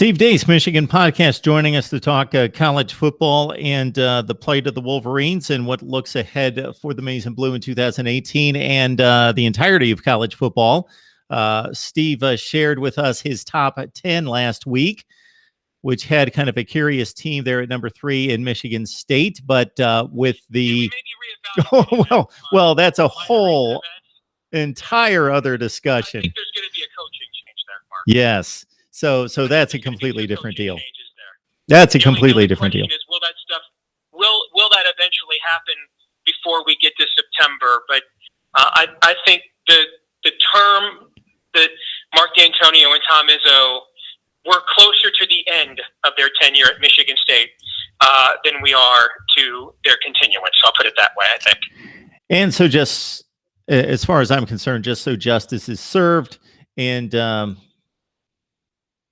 Steve Deace, Michigan Podcast, joining us to talk college football and the plight of the Wolverines and what looks ahead for the Maize and Blue in 2018 and the entirety of college football. Steve shared with us his top 10 last week, which had kind of a curious team there at number 3 in Michigan State, but with the well, that's a whole entire other discussion. I think there's going to be a coaching change there, Mark. Yes. So that's a completely different deal. That's a completely different deal. Will that stuff? Will that eventually happen before we get to September? But I think the term that Mark D'Antonio and Tom Izzo were closer to the end of their tenure at Michigan State than we are to their continuance. So I'll put it that way, I think. And so, just as far as I'm concerned, just so justice is served and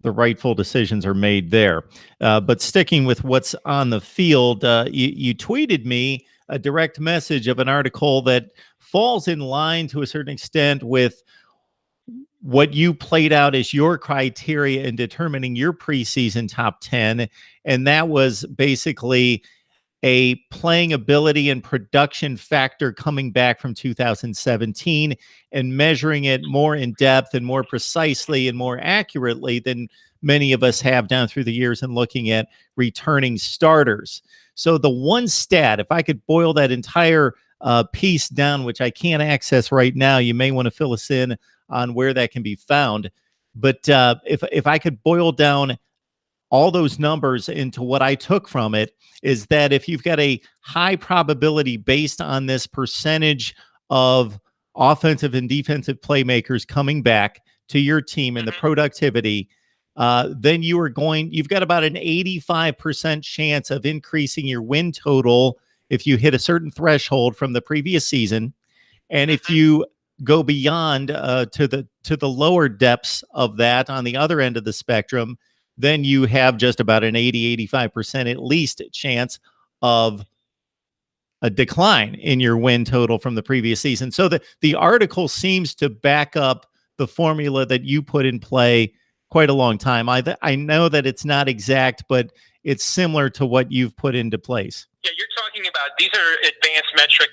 the rightful decisions are made there. But sticking with what's on the field, you tweeted me a direct message of an article that falls in line to a certain extent with what you played out as your criteria in determining your preseason top 10. And that was basically a playing ability and production factor coming back from 2017 and measuring it more in depth and more precisely and more accurately than many of us have down through the years and looking at returning starters. So the one stat, if I could boil that entire piece down, which I can't access right now, you may want to fill us in on where that can be found. But if I could boil down all those numbers into what I took from it, is that if you've got a high probability based on this percentage of offensive and defensive playmakers coming back to your team and the productivity, then you've got about an 85% chance of increasing your win total if you hit a certain threshold from the previous season. And if you go beyond to the lower depths of that on the other end of the spectrum, then you have just about an 85% at least chance of a decline in your win total from the previous season. So the article seems to back up the formula that you put in play quite a long time. I know that it's not exact, but it's similar to what you've put into place. Yeah, you're talking about, these are advanced metric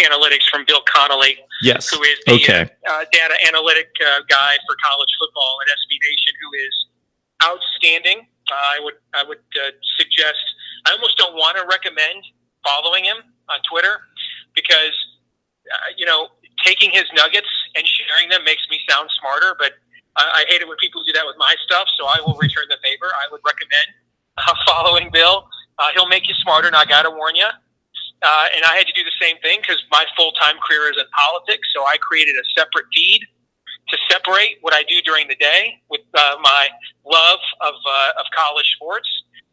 analytics from Bill Connolly. Yes. Who is the data analytic guy for college football at SB Nation, who is outstanding. I would suggest, I almost don't want to recommend following him on Twitter because, taking his nuggets and sharing them makes me sound smarter, but I hate it when people do that with my stuff, so I will return the favor. I would recommend following Bill. He'll make you smarter, and I got to warn you. And I had to do the same thing because my full-time career is in politics, so I created a separate feed to separate what I do during the day with my love of college sports.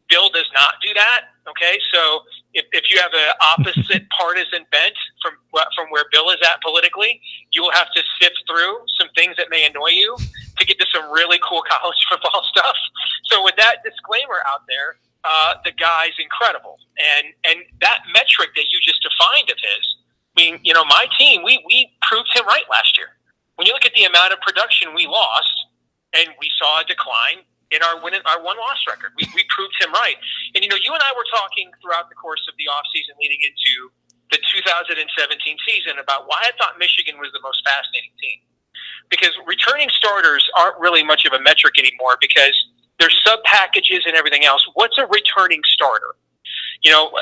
Bill does not do that. Okay, so if you have an opposite partisan bent from where Bill is at politically, you will have to sift through some things that may annoy you to get to some really cool college football stuff. So with that disclaimer out there, the guy's incredible, and that metric that you just defined of his. I mean, my team, we proved him right last year. When you look at the amount of production we lost, and we saw a decline in our win-loss record, we proved him right. And you and I were talking throughout the course of the offseason leading into the 2017 season about why I thought Michigan was the most fascinating team. Because returning starters aren't really much of a metric anymore because there's sub-packages and everything else. What's a returning starter?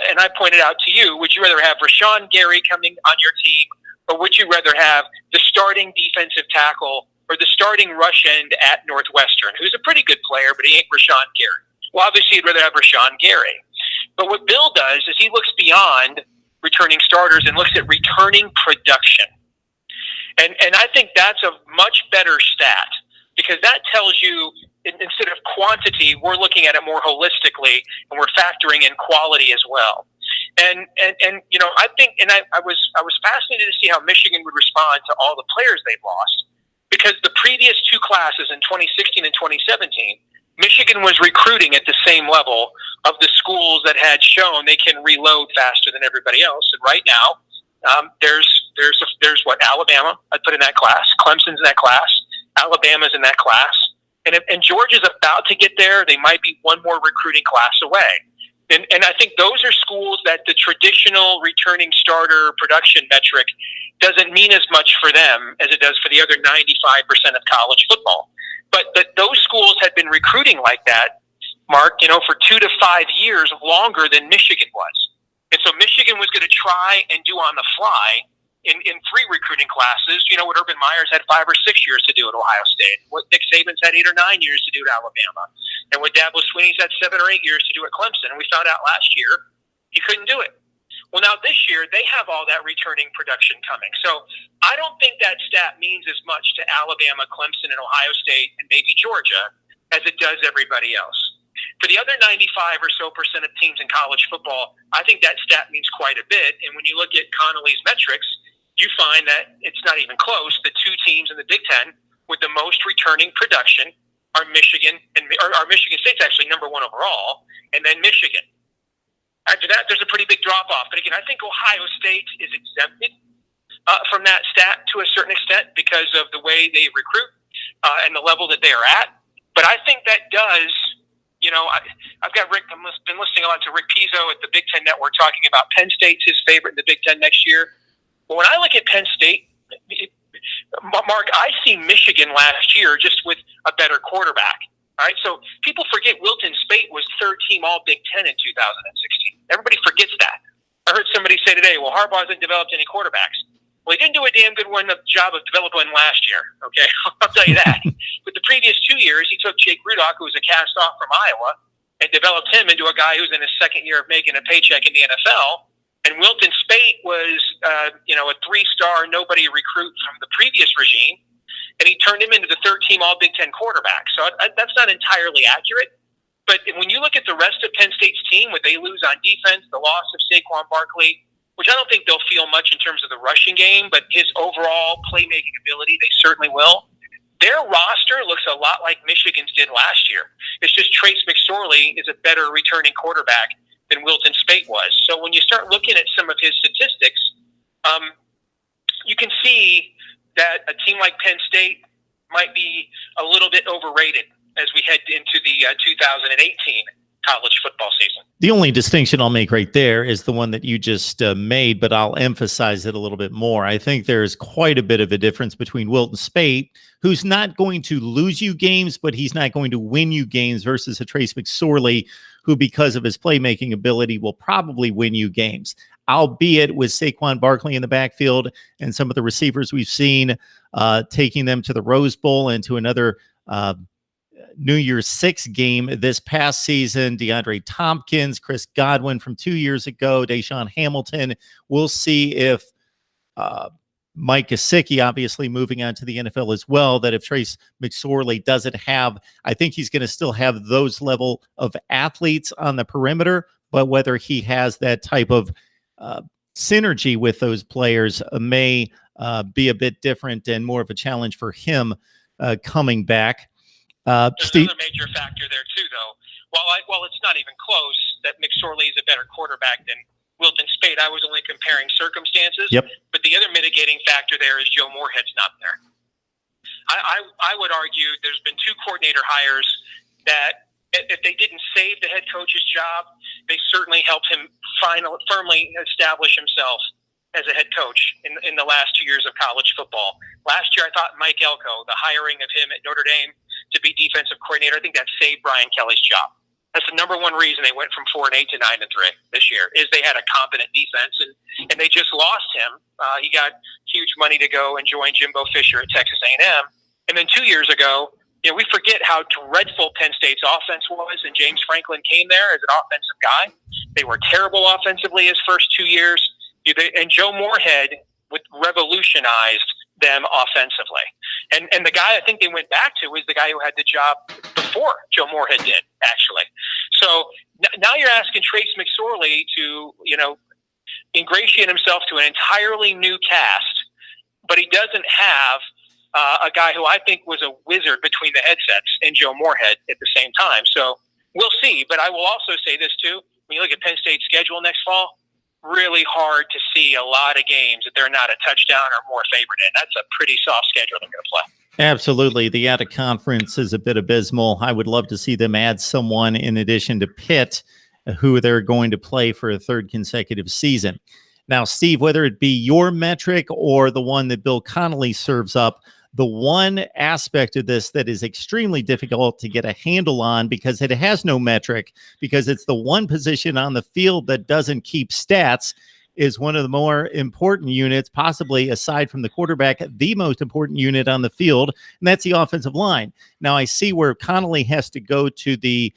And I pointed out to you, would you rather have Rashawn Gary coming on your team, or would you rather have the starting defensive tackle or the starting rush end at Northwestern, who's a pretty good player, but he ain't Rashawn Gary? Well, obviously, you'd rather have Rashawn Gary. But what Bill does is he looks beyond returning starters and looks at returning production. And I think that's a much better stat because that tells you, instead of quantity, we're looking at it more holistically, and we're factoring in quality as well. And I think, and I was fascinated to see how Michigan would respond to all the players they've lost, because the previous two classes in 2016 and 2017, Michigan was recruiting at the same level of the schools that had shown they can reload faster than everybody else. And right now, there's what, Alabama, I'd put in that class, Clemson's in that class, Alabama's in that class, And Georgia's about to get there. They might be one more recruiting class away. And I think those are schools that the traditional returning starter production metric doesn't mean as much for them as it does for the other 95% of college football. But those schools had been recruiting like that, Mark, for 2 to 5 years longer than Michigan was. And so Michigan was going to try and do on the fly in 3 recruiting classes. What Urban Meyer's had 5 or 6 years to do at Ohio State, what Nick Saban's had 8 or 9 years to do at Alabama, and what Dabo Swinney's had 7 or 8 years to do at Clemson. And we found out last year he couldn't do it. Well, now this year they have all that returning production coming. So I don't think that stat means as much to Alabama, Clemson, and Ohio State, and maybe Georgia, as it does everybody else. For the other 95% or so of teams in college football, I think that stat means quite a bit. And when you look at Connolly's metrics, you find that it's not even close. The 2 teams in the Big Ten with the most returning production are Michigan, or Michigan State's actually number 1 overall, and then Michigan. After that, there's a pretty big drop-off. But again, I think Ohio State is exempted from that stat to a certain extent because of the way they recruit and the level that they are at. But I think that does, I've got Rick, I've been listening a lot to Rick Pizzo at the Big Ten Network talking about Penn State's his favorite in the Big Ten next year. Well, when I look at Penn State, Mark, I see Michigan last year just with a better quarterback. All right, so people forget Wilton Speight was 3rd team All Big Ten in 2016. Everybody forgets that. I heard somebody say today, well, Harbaugh hasn't developed any quarterbacks. Well, he didn't do a damn good job of developing last year, okay? I'll tell you that. But the previous 2 years, he took Jake Rudock, who was a cast-off from Iowa, and developed him into a guy who's in his 2nd year of making a paycheck in the NFL. And Wilton Speight was, a 3-star nobody recruit from the previous regime, and he turned him into the 3rd team All Big Ten quarterback. So that's not entirely accurate. But when you look at the rest of Penn State's team, what they lose on defense, the loss of Saquon Barkley, which I don't think they'll feel much in terms of the rushing game, but his overall playmaking ability, they certainly will. Their roster looks a lot like Michigan's did last year. It's just Trace McSorley is a better returning quarterback than Wilton Speight was. So when you start looking at some of his statistics, you can see that a team like Penn State might be a little bit overrated as we head into the 2018 college football season. The only distinction I'll make right there is the one that you just made, but I'll emphasize it a little bit more. I think there's quite a bit of a difference between Wilton Speight, who's not going to lose you games, but he's not going to win you games, versus a Trace McSorley, who, because of his playmaking ability, will probably win you games. Albeit with Saquon Barkley in the backfield and some of the receivers we've seen taking them to the Rose Bowl and to another New Year's Six game this past season. DeAndre Tompkins, Chris Godwin from 2 years ago, Deshaun Hamilton. We'll see if Mike Gesicki, obviously moving on to the NFL as well, that if Trace McSorley doesn't have, I think he's going to still have those level of athletes on the perimeter, but whether he has that type of synergy with those players may be a bit different and more of a challenge for him coming back. There's Steve? another major factor there too, though. While it's not even close that McSorley is a better quarterback than Wilton Speight, I was only comparing circumstances. Yep. But the other mitigating factor there is Joe Moorhead's not there. I would argue there's been 2 coordinator hires that, if they didn't save the head coach's job, they certainly helped him firmly establish himself as a head coach in the last 2 years of college football. Last year, I thought Mike Elko, the hiring of him at Notre Dame to be defensive coordinator, I think that saved Brian Kelly's job. That's the number one reason they went from 4-8 to 9-3 this year, is they had a competent defense, and they just lost him. He got huge money to go and join Jimbo Fisher at Texas A&M. And then 2 years ago, we forget how dreadful Penn State's offense was, and James Franklin came there as an offensive guy. They were terrible offensively his first 2 years, and Joe Moorhead revolutionized them offensively. And the guy I think they went back to was the guy who had the job before Joe Moorhead did, actually. So now you're asking Trace McSorley to, ingratiate himself to an entirely new cast, but he doesn't have a guy who I think was a wizard between the headsets and Joe Moorhead at the same time. So we'll see. But I will also say this too: when you look at Penn State's schedule next fall, really hard to see a lot of games that they're not a touchdown or more favored in. That's a pretty soft schedule they're going to play. Absolutely. The out of conference is a bit abysmal. I would love to see them add someone in addition to Pitt, who they're going to play for a third consecutive season. Now, Steve, whether it be your metric or the one that Bill Connolly serves up, the one aspect of this that is extremely difficult to get a handle on because it has no metric, because it's the one position on the field that doesn't keep stats, is one of the more important units, possibly aside from the quarterback, the most important unit on the field, and that's the offensive line. Now, I see where Connolly has to go to the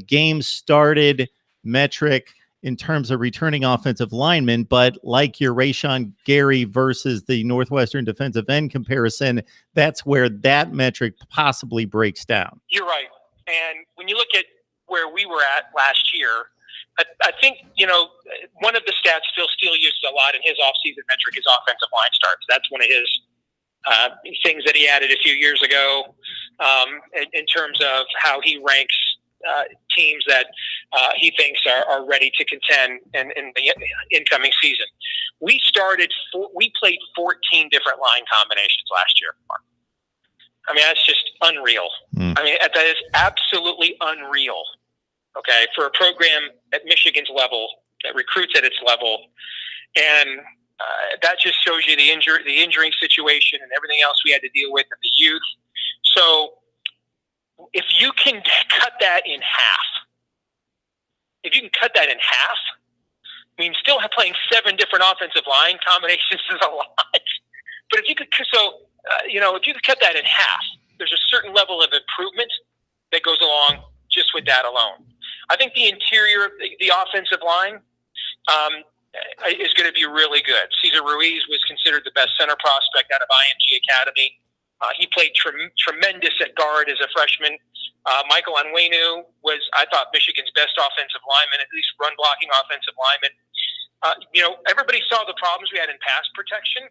game started metric in terms of returning offensive linemen, but like your Rashawn Gary versus the Northwestern defensive end comparison, that's where that metric possibly breaks down. You're right. And when you look at where we were at last year, I think, one of the stats Phil Steele uses a lot in his offseason metric is offensive line starts. That's one of his things that he added a few years ago in terms of how he ranks teams that he thinks are ready to contend in the incoming season. We played 14 different line combinations last year, Mark. I mean, that's just unreal. I mean, that is absolutely unreal. Okay, for a program at Michigan's level that recruits at its level, and that just shows you the injuring situation and everything else we had to deal with and the youth. So, if you can cut that in half, I mean, still playing 7 different offensive line combinations is a lot. But if you could, if you could cut that in half, there's a certain level of improvement that goes along just with that alone. I think the interior of the offensive line is going to be really good. Cesar Ruiz was considered the best center prospect out of IMG Academy. He played tremendous at guard as a freshman. Michael Onwenu was, I thought, Michigan's best offensive lineman, at least run-blocking offensive lineman. Everybody saw the problems we had in pass protection,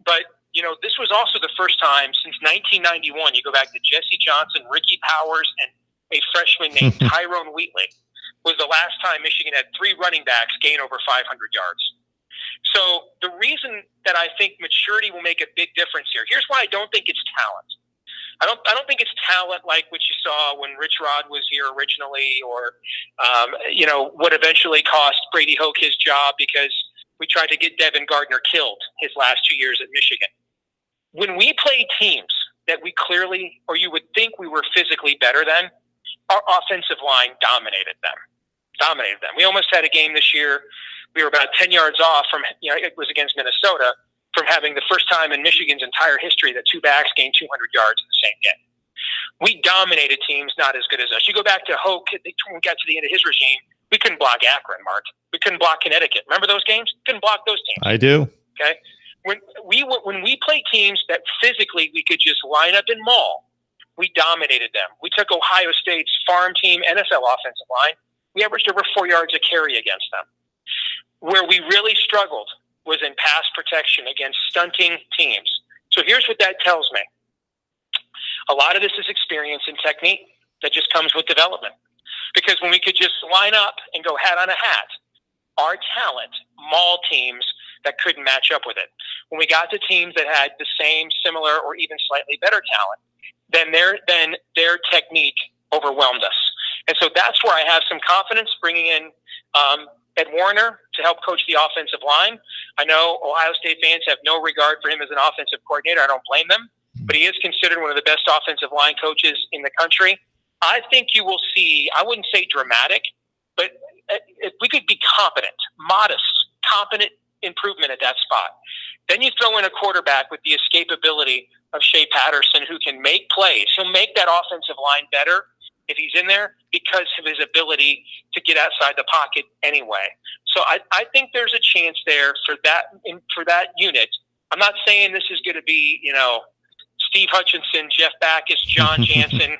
but this was also the first time since 1991. You go back to Jesse Johnson, Ricky Powers, and a freshman named Tyrone Wheatley, was the last time Michigan had 3 running backs gain over 500 yards. So the reason that I think maturity will make a big difference here, here's why I don't think it's talent. I don't think it's talent like what you saw when Rich Rod was here originally, or what eventually cost Brady Hoke his job because we tried to get Devin Gardner killed his last 2 years at Michigan. When we played teams that we clearly, or you would think we were physically better than, our offensive line dominated them. We almost had a game this year. We were about 10 yards off from, it was against Minnesota, from having the first time in Michigan's entire history that 2 backs gained 200 yards in the same game. We dominated teams not as good as us. You go back to Hoke, when we got to the end of his regime, we couldn't block Akron, Mark. We couldn't block Connecticut. Remember those games? Couldn't block those teams. I do. Okay. When we play teams that physically we could just line up and maul, we dominated them. We took Ohio State's farm team NFL offensive line. We averaged over 4 yards a carry against them. Where we really struggled was in pass protection against stunting teams. So here's what that tells me. A lot of this is experience and technique that just comes with development. Because when we could just line up and go hat on a hat, our talent mauled teams that couldn't match up with it. When we got to teams that had the same, similar, or even slightly better talent, then their technique overwhelmed us. And so that's where I have some confidence bringing in Ed Warner to help coach the offensive line. I know Ohio State fans have no regard for him as an offensive coordinator. I don't blame them. But he is considered one of the best offensive line coaches in the country. I think you will see, I wouldn't say dramatic, but if we could be modest, competent improvement at that spot. Then you throw in a quarterback with the escapability of Shea Patterson who can make plays. He'll make that offensive line better if he's in there because of his ability to get outside the pocket anyway. So I think there's a chance there for that unit. I'm not saying this is going to be, Steve Hutchinson, Jeff Backus, John Jansen,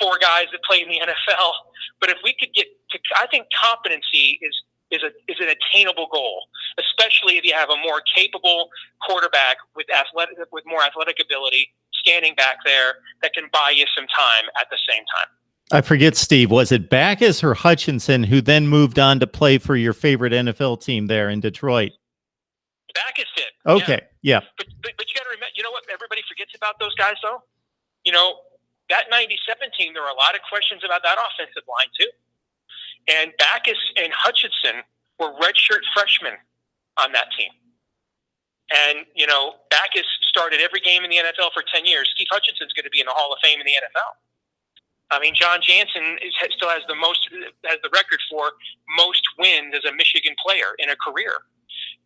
4 guys that play in the NFL. But if we could get to, I think competency is an attainable goal, especially if you have a more capable quarterback with more athletic ability standing back there that can buy you some time at the same time. I forget, Steve, was it Backus or Hutchinson who then moved on to play for your favorite NFL team there in Detroit? Backus did. Okay, yeah. But you got to remember, you know what everybody forgets about those guys, though? You know, that 97 team, there were a lot of questions about that offensive line, too. And Backus and Hutchinson were redshirt freshmen on that team. And, you know, Backus started every game in the NFL for 10 years. Steve Hutchinson's going to be in the Hall of Fame in the NFL. I mean, John Jansen still has the record for most wins as a Michigan player in a career.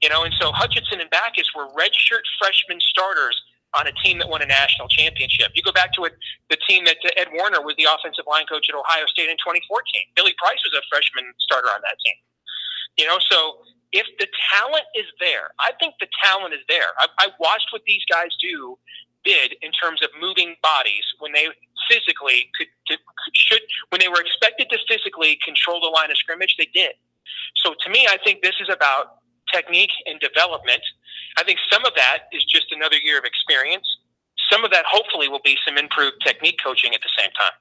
You know, and so Hutchinson and Backus were redshirt freshman starters on a team that won a national championship. You go back to the team that Ed Warner was the offensive line coach at Ohio State in 2014. Billy Price was a freshman starter on that team. You know, so if the talent is there, I think the talent is there. I watched what these guys did in terms of moving bodies when they physically when they were expected to physically control the line of scrimmage, they did. So to me, I think this is about technique and development. I think some of that is just another year of experience. Some of that hopefully will be some improved technique coaching at the same time.